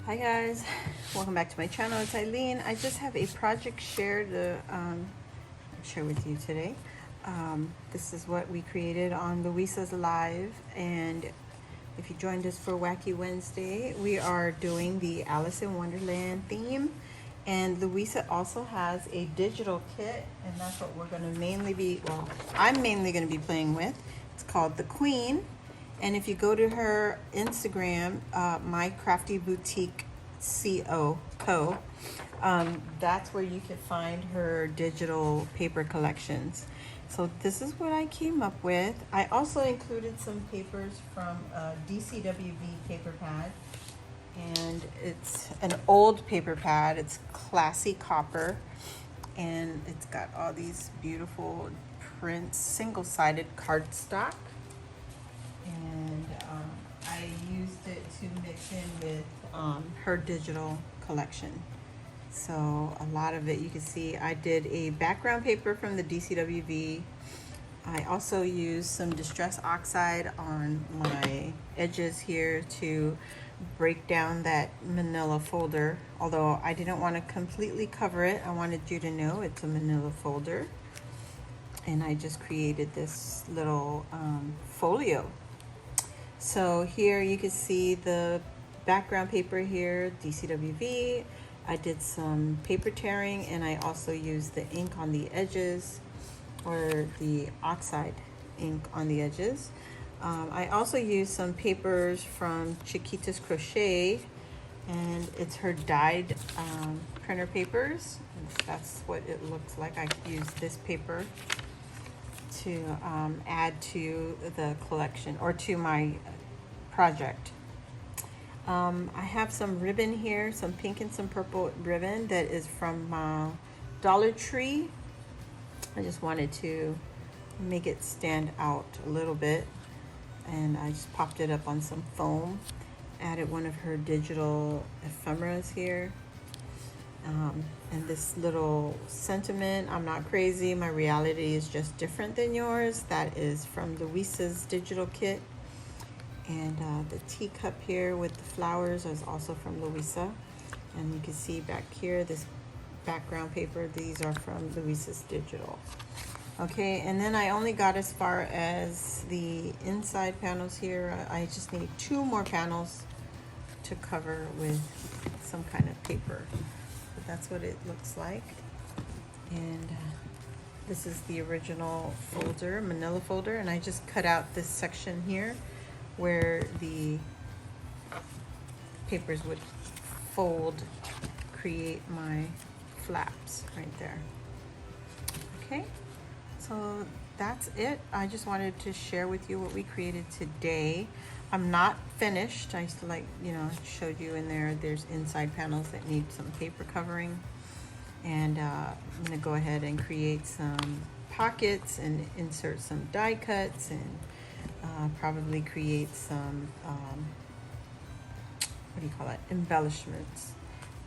Hi guys, welcome back to my channel. It's Eileen. I just have a project share to share with you today. This is what we created on Luisa's Live, and if you joined us for Wacky Wednesday, we are doing the Alice in Wonderland theme, and Luisa also has a digital kit, and that's what we're going to I'm mainly going to be playing with. It's called The Queen. And if you go to her Instagram, My Crafty Boutique Co, that's where you can find her digital paper collections. So this is what I came up with. I also included some papers from DCWV paper pad. And it's an old paper pad. It's classy copper. And it's got all these beautiful prints, single-sided cardstock. And I used it to mix in with her digital collection. So a lot of it, you can see I did a background paper from the DCWV. I also used some distress oxide on my edges here to break down that manila folder. Although I didn't want to completely cover it, I wanted you to know it's a manila folder. And I just created this little folio. So here you can see the background paper here, DCWV. I did some paper tearing, and I also used the ink on the edges, or the oxide ink on the edges. I also used some papers from Chiquita's Crochet, and it's her dyed printer papers. That's what it looks like. I used this paper to add to the collection, or to my project. I have some ribbon here, some pink and some purple ribbon that is from Dollar Tree. I just wanted to make it stand out a little bit, and I just popped it up on some foam. Added one of her digital ephemeras here. And this little sentiment, I'm not crazy, my reality is just different than yours. That is from Luisa's digital kit. And the teacup here with the flowers is also from Luisa. And you can see back here, this background paper, these are from Luisa's digital. Okay, and then I only got as far as the inside panels here. I just need 2 more panels to cover with some kind of paper. That's what it looks like. And this is the original folder, manila folder, and I just cut out this section here where the papers would fold, create my flaps right there. Okay, so that's it. I just wanted to share with you what we created today. I'm not finished. I still, like, showed you in there, there's inside panels that need some paper covering. And I'm gonna go ahead and create some pockets and insert some die cuts, and probably create some, embellishments.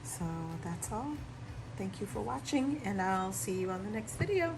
So that's all. Thank you for watching, and I'll see you on the next video.